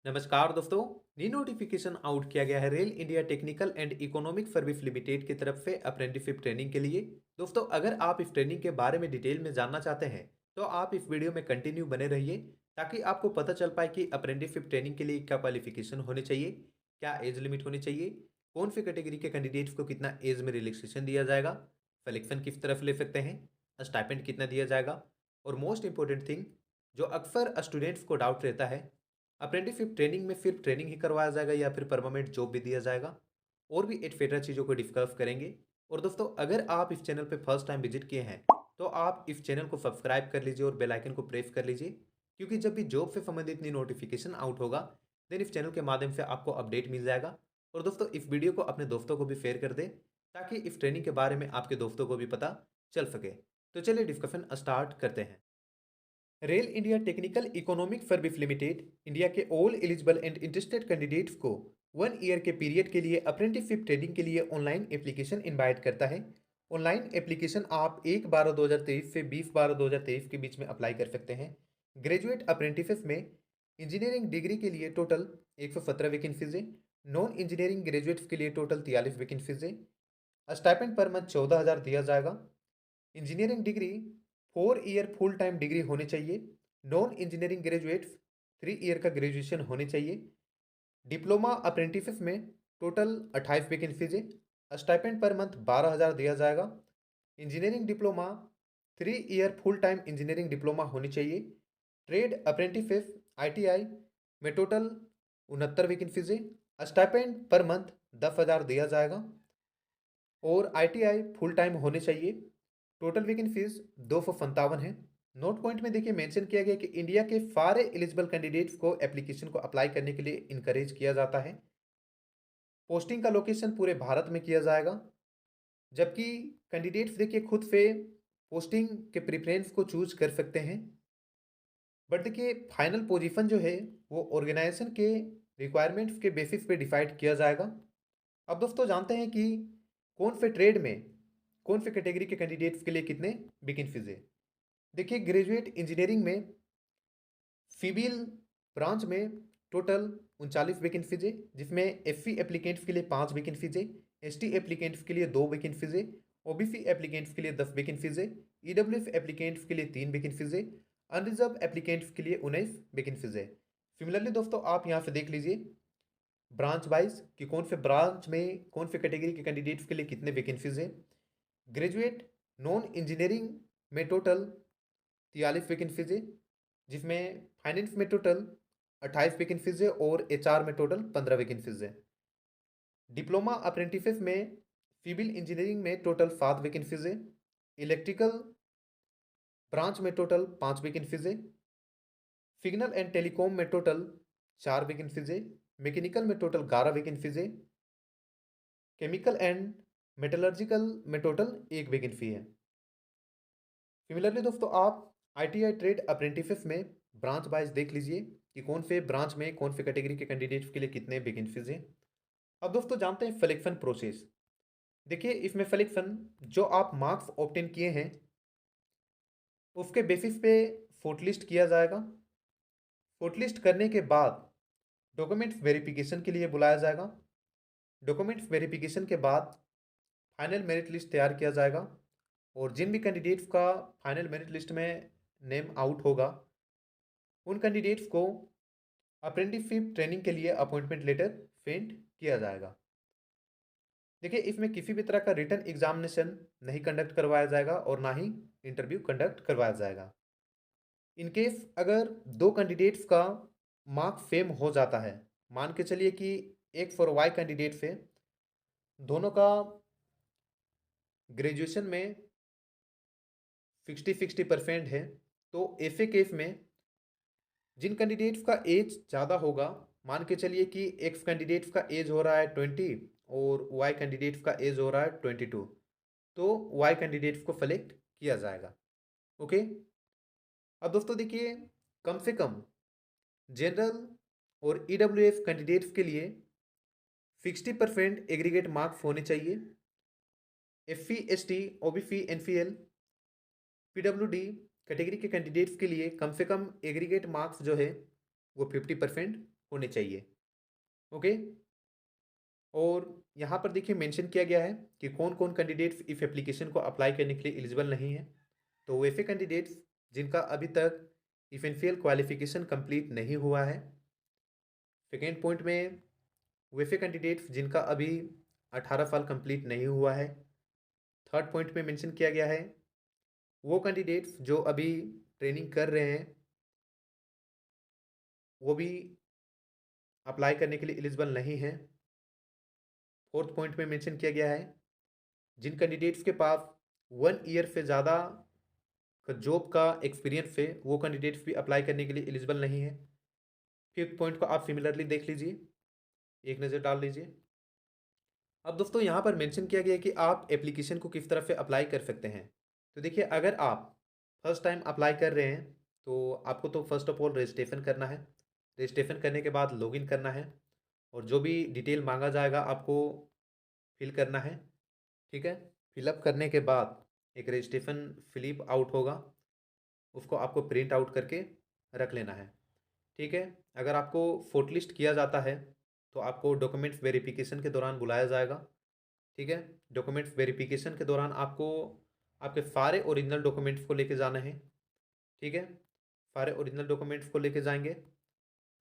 नमस्कार दोस्तों। New notification out किया गया है rail India technical and economic service limited की तरफ से अप्रेंटिसशिप ट्रेनिंग के लिए। दोस्तों, अगर आप इस ट्रेनिंग के बारे में डिटेल में जानना चाहते हैं तो आप इस वीडियो में कंटिन्यू बने रहिए, ताकि आपको पता चल पाए कि अप्रेंटिसशिप ट्रेनिंग के लिए क्या क्वालिफिकेशन होने चाहिए, क्या एज लिमिट होनी चाहिए, कौन सी कैटेगरी के कैंडिडेट्स को कितना एज में रिलैक्सेशन दिया जाएगा, सिलेक्शन किस तरफ ले सकते हैं, स्टाइपेंड कितना दिया जाएगा, और मोस्ट इंपॉर्टेंट थिंग जो अक्सर स्टूडेंट्स को डाउट रहता है, अप्रेंटिसशिप ट्रेनिंग में सिर्फ ट्रेनिंग ही करवाया जाएगा या फिर परमानेंट जॉब भी दिया जाएगा, और भी एटसेट्रा चीज़ों को डिस्कस करेंगे। और दोस्तों, अगर आप इस चैनल पे फर्स्ट टाइम विजिट किए हैं तो आप इस चैनल को सब्सक्राइब कर लीजिए और बेल आइकन को प्रेस कर लीजिए, क्योंकि जब भी जॉब से संबंधित नई नोटिफिकेशन आउट होगा देन इस चैनल के माध्यम से आपको अपडेट मिल जाएगा। और दोस्तों, इस वीडियो को अपने दोस्तों को भी शेयर कर दें, ताकि इस ट्रेनिंग के बारे में आपके दोस्तों को भी पता चल सके। तो चलिए डिस्कशन स्टार्ट करते हैं। Rail India technical economic service limited India के all eligible and interested candidates को 1 ईयर के पीरियड के लिए अप्रेंटिसशिप ट्रेनिंग के लिए ऑनलाइन एप्लीकेशन इनवाइट करता है। ऑनलाइन एप्लीकेशन आप 1/12/2023 से 20/12/2023 के बीच में अप्लाई कर सकते हैं। ग्रेजुएट अप्रेंटिसेस में इंजीनियरिंग डिग्री के लिए टोटल 117 वैकेंसीज है। नॉन इंजीनियरिंग ग्रेजुएट्स के लिए टोटल 43 वैकेंसीज है। स्टाइपेंड पर मंथ 14,000 दिया जाएगा। Engineering degree 4 year full time degree होनी चाहिए। नॉन इंजीनियरिंग ग्रेजुएट्स 3 ईयर का ग्रेजुएशन होने चाहिए। डिप्लोमा अप्रेंटिसेस में टोटल 28 वैकेंसीज है। स्टाइपेंड पर मंथ 12,000 दिया जाएगा। Engineering diploma 3 year full time engineering diploma होनी चाहिए। ट्रेड अप्रेंटिसेस ITI में टोटल 69 वैकेंसीज है। स्टाइपेंड पर मंथ 10,000 दिया जाएगा और ITI फुल टाइम होने चाहिए। टोटल वैकेंसीज 257 है। नोट पॉइंट में देखिए मेंशन किया गया कि इंडिया के सारे एलिजिबल कैंडिडेट्स को एप्लीकेशन को अप्लाई करने के लिए इनकरेज किया जाता है। पोस्टिंग का लोकेशन पूरे भारत में किया जाएगा, जबकि कैंडिडेट्स देखिए खुद से पोस्टिंग के प्रेफरेंस को चूज कर सकते हैं। बट देखिए फाइनल पोजीशन जो है वो ऑर्गेनाइजेशन के रिक्वायरमेंट्स के बेसिस पे डिसाइड किया जाएगा। अब दोस्तों जानते हैं कि कौन से ट्रेड में कौन से कैटेगरी के कैंडिडेट्स के लिए कितने वैकेंसीज है। देखिए ग्रेजुएट इंजीनियरिंग में सिविल ब्रांच में टोटल 39 वैकेंसीज है, जिसमें SC एप्लीकेंट्स के लिए 5 वैकेंसीज है, ST एप्लीकेंट्स के लिए 2 वैकेंसीज है, OBC एप्लीकेंट्स के लिए 10 वैकेंसीज है, EWS एप्लीकेंट्स के लिए 3 वैकेंसीज है, अनरिजर्व एप्लीकेंट्स के लिए 19 वैकेंसीज है। सिमिलरली दोस्तों आप यहाँ से देख लीजिए ब्रांच वाइज कि कौन से ब्रांच में कौन से कैटेगरी के कैंडिडेट्स के लिए कितने वैकेंसीज है। ग्रेजुएट नॉन इंजीनियरिंग में टोटल 43 वैकेंसीज है, जिसमें फाइनेंस में टोटल 28 वैकेंसीज है और HR में टोटल 15 वैकेंसीज है। डिप्लोमा अप्रेंटिसेस में सिविल इंजीनियरिंग में टोटल 7 वैकेंसीज है। इलेक्ट्रिकल ब्रांच में टोटल 5 वैकेंसीज है। सिग्नल एंड टेलीकॉम में टोटल 4 वैकेंसीज है। मैकेनिकल में टोटल 11 वैकेंसीज है। केमिकल एंड मेटलर्जिकल में टोटल 1 वैकेंसी है। सिमिलरली दोस्तों आप ITI ट्रेड अप्रेंटिसेस में ब्रांच वाइज देख लीजिए कि कौन से ब्रांच में कौन से कैटेगरी के कैंडिडेट्स के लिए कितने वैकेंसीज हैं। अब दोस्तों जानते हैं सिलेक्शन प्रोसेस। देखिए इसमें सिलेक्शन जो आप मार्क्स ऑब्टेन किए हैं उसके बेसिस पे शॉर्टलिस्ट किया जाएगा। शॉर्टलिस्ट करने के बाद डॉक्यूमेंट्स वेरिफिकेशन के लिए बुलाया जाएगा। डॉक्यूमेंट्स वेरिफिकेशन के बाद फाइनल मेरिट लिस्ट तैयार किया जाएगा, और जिन भी कैंडिडेट्स का फाइनल मेरिट लिस्ट में नेम आउट होगा उन कैंडिडेट्स को अप्रेंटिसशिप ट्रेनिंग के लिए अपॉइंटमेंट लेटर सेंड किया जाएगा। देखिए इसमें किसी भी तरह का रिटन एग्जामिनेशन नहीं कंडक्ट करवाया जाएगा और ना ही इंटरव्यू कंडक्ट करवाया जाएगा। इन केस अगर दो कैंडिडेट्स का मार्क्स सेम हो जाता है, मान के चलिए कि एक फॉर वाई कैंडिडेट से दोनों का ग्रेजुएशन में 60% है, तो ऐसे केस में जिन कैंडिडेट्स का एज ज़्यादा होगा, मान के चलिए कि एक्स कैंडिडेट्स का एज हो रहा है 20 और वाई कैंडिडेट्स का एज हो रहा है 22, तो वाई कैंडिडेट्स को सेलेक्ट किया जाएगा। ओके। अब दोस्तों देखिए कम से कम जनरल और EWF कैंडिडेट्स के लिए 60% एग्रीगेट मार्क्स होने चाहिए। SC ST OBC NCL PWD category के कैंडिडेट्स के लिए कम से कम एग्रीगेट मार्क्स जो है वो 50%। होने चाहिए। ओके। और यहाँ पर देखिए मेंशन किया गया है कि कौन कौन कैंडिडेट्स इफ एप्लीकेशन को अप्लाई करने के लिए एलिजिबल नहीं है। तो वैसे कैंडिडेट्स जिनका अभी तक इसेंशियल क्वालिफिकेशन कंप्लीट नहीं हुआ है। सेकेंड पॉइंट में वैसे कैंडिडेट्स जिनका अभी 18 साल कंप्लीट नहीं हुआ है। थर्ड पॉइंट में मेंशन किया गया है वो कैंडिडेट्स जो अभी ट्रेनिंग कर रहे हैं वो भी अप्लाई करने के लिए एलिजिबल नहीं है। फोर्थ पॉइंट में मेंशन किया गया है जिन कैंडिडेट्स के पास 1 ईयर से ज़्यादा का जॉब का एक्सपीरियंस है वो कैंडिडेट्स भी अप्लाई करने के लिए एलिजिबल नहीं है। फिफ्थ पॉइंट को आप सिमिलरली देख लीजिए, एक नज़र डाल लीजिए। अब दोस्तों यहाँ पर मेंशन किया गया है कि आप एप्लीकेशन को किस तरह से अप्लाई कर सकते हैं। तो देखिए अगर आप फर्स्ट टाइम अप्लाई कर रहे हैं तो आपको तो फर्स्ट ऑफ ऑल रजिस्ट्रेशन करना है। रजिस्ट्रेशन करने के बाद लॉगिन करना है और जो भी डिटेल मांगा जाएगा आपको फिल करना है। ठीक है। फिलअप करने के बाद एक रजिस्ट्रेशन स्लिप आउट होगा, उसको आपको प्रिंट आउट करके रख लेना है। ठीक है। अगर आपको शॉर्टलिस्ट किया जाता है तो आपको डॉक्यूमेंट्स वेरिफिकेशन के दौरान बुलाया जाएगा। ठीक है। डॉक्यूमेंट्स वेरिफिकेशन के दौरान आपको आपके सारे ओरिजिनल डॉक्यूमेंट्स को लेके जाना है। ठीक है। सारे ओरिजिनल डॉक्यूमेंट्स को लेके जाएंगे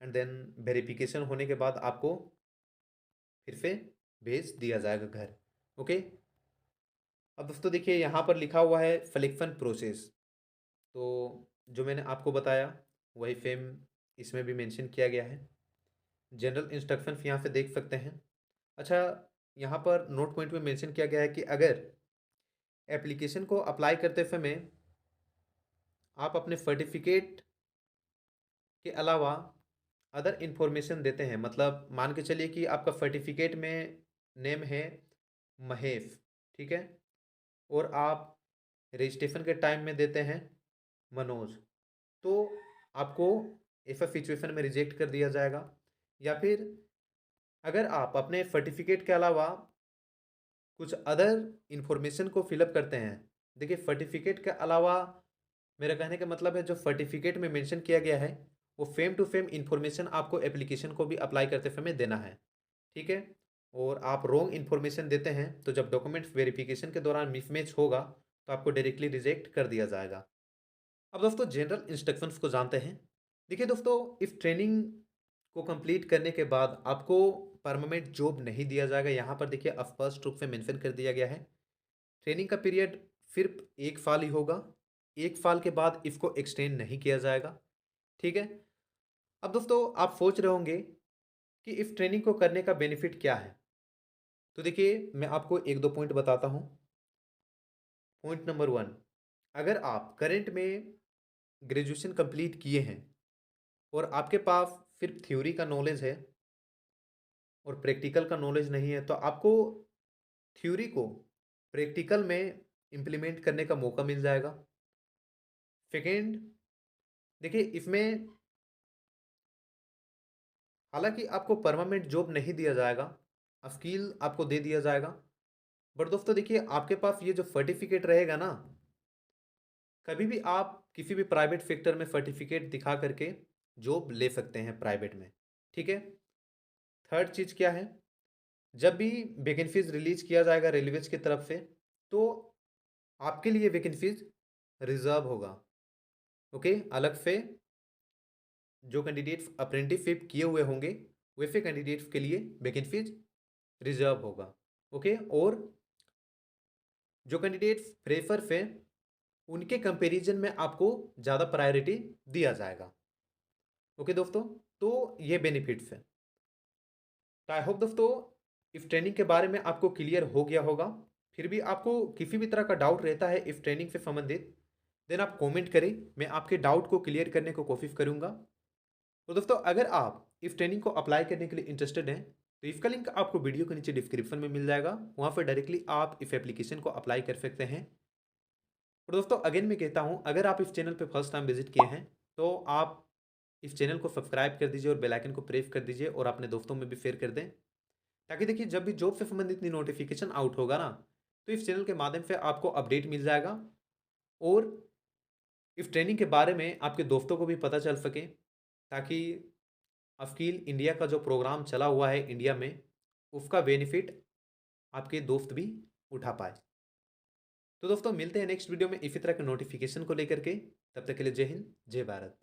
एंड देन वेरिफिकेशन होने के बाद आपको फिर से भेज दिया जाएगा घर। ओके। अब दोस्तों देखिए यहाँ पर लिखा हुआ है सिलेक्शन प्रोसेस। तो जो मैंने आपको बताया वही सेम इसमें भी मेंशन किया गया है। जनरल इंस्ट्रक्शंस यहाँ से देख सकते हैं। अच्छा, यहाँ पर नोट पॉइंट में मेंशन किया गया है कि अगर एप्लीकेशन को अप्लाई करते समय आप अपने सर्टिफिकेट के अलावा अदर इन्फॉर्मेशन देते हैं, मतलब मान के चलिए कि आपका सर्टिफिकेट में नेम है महेश। ठीक है। और आप रजिस्ट्रेशन के टाइम में देते हैं मनोज, तो आपको ऐसा सिचुएशन में रिजेक्ट कर दिया जाएगा। या फिर अगर आप अपने सर्टिफिकेट के अलावा कुछ अदर इन्फॉर्मेशन को फिलअप करते हैं, देखिए सर्टिफिकेट के अलावा मेरा कहने का मतलब है जो सर्टिफिकेट में मेंशन किया गया है वो सेम टू सेम इन्फॉर्मेशन आपको एप्लीकेशन को भी अप्लाई करते समय देना है। ठीक है। और आप रॉन्ग इन्फॉर्मेशन देते हैं तो जब डॉक्यूमेंट्स वेरिफिकेशन के दौरान मिसमैच होगा तो आपको डायरेक्टली रिजेक्ट कर दिया जाएगा। अब दोस्तों जनरल इंस्ट्रक्शंस को जानते हैं। देखिए दोस्तों इस ट्रेनिंग को कंप्लीट करने के बाद आपको परमानेंट जॉब नहीं दिया जाएगा। यहाँ पर देखिए स्पष्ट रूप से मेंशन कर दिया गया है ट्रेनिंग का पीरियड सिर्फ 1 साल ही होगा। 1 साल के बाद इसको एक्सटेंड नहीं किया जाएगा। ठीक है। अब दोस्तों आप सोच रहे होंगे कि इस ट्रेनिंग को करने का बेनिफिट क्या है। तो देखिए मैं आपको एक दो पॉइंट बताता हूँ। पॉइंट नंबर 1, अगर आप करंट में ग्रेजुएशन कंप्लीट किए हैं और आपके पास सिर्फ थ्योरी का नॉलेज है और प्रैक्टिकल का नॉलेज नहीं है तो आपको थ्योरी को प्रैक्टिकल में इम्प्लीमेंट करने का मौका मिल जाएगा। सेकेंड, देखिए इसमें हालांकि आपको परमानेंट जॉब नहीं दिया जाएगा, स्किल आपको दे दिया जाएगा। बट दोस्तों देखिए आपके पास ये जो सर्टिफिकेट रहेगा ना, कभी भी आप किसी भी प्राइवेट सेक्टर में सर्टिफिकेट दिखा करके जॉब ले सकते हैं प्राइवेट में। ठीक है। थर्ड चीज़ क्या है, जब भी वैकेंसीज रिलीज किया जाएगा रेलवेज की तरफ से तो आपके लिए वैकेंसीज रिजर्व होगा। ओके। अलग से जो कैंडिडेट्स अप्रेंटिसशिप किए हुए होंगे वैसे कैंडिडेट्स के लिए वैकेंसीज रिजर्व होगा। ओके। और जो कैंडिडेट्स फ्रेशर हैं उनके कंपैरिजन में आपको ज़्यादा प्रायोरिटी दिया जाएगा। ओके दोस्तों, तो ये बेनिफिट्स हैं। तो आई होप दोस्तों इस ट्रेनिंग के बारे में आपको क्लियर हो गया होगा। फिर भी आपको किसी भी तरह का डाउट रहता है इस ट्रेनिंग से संबंधित देन आप कमेंट करें, मैं आपके डाउट को क्लियर करने को कोशिश करूंगा। तो दोस्तों अगर आप इस ट्रेनिंग को अप्लाई करने के लिए इंटरेस्टेड हैं तो इसका लिंक आपको वीडियो के नीचे डिस्क्रिप्शन में मिल जाएगा, वहाँ पर डायरेक्टली आप इस एप्लीकेशन को अप्लाई कर सकते हैं। और दोस्तों अगेन मैं कहता हूँ अगर आप इस चैनल पर फर्स्ट टाइम विजिट किए हैं तो आप इस चैनल को सब्सक्राइब कर दीजिए और बेल आइकन को प्रेस कर दीजिए और अपने दोस्तों में भी शेयर कर दें, ताकि देखिए जब भी जॉब से संबंधित नोटिफिकेशन आउट होगा ना तो इस चैनल के माध्यम से आपको अपडेट मिल जाएगा और इस ट्रेनिंग के बारे में आपके दोस्तों को भी पता चल सके, ताकि स्किल इंडिया का जो प्रोग्राम चला हुआ है इंडिया में, उसका बेनिफिट आपके दोस्त भी उठा पाए। तो दोस्तों मिलते हैं नेक्स्ट वीडियो में इसी तरह के नोटिफिकेशन को लेकर के। तब तक के लिए जय हिंद, जय भारत।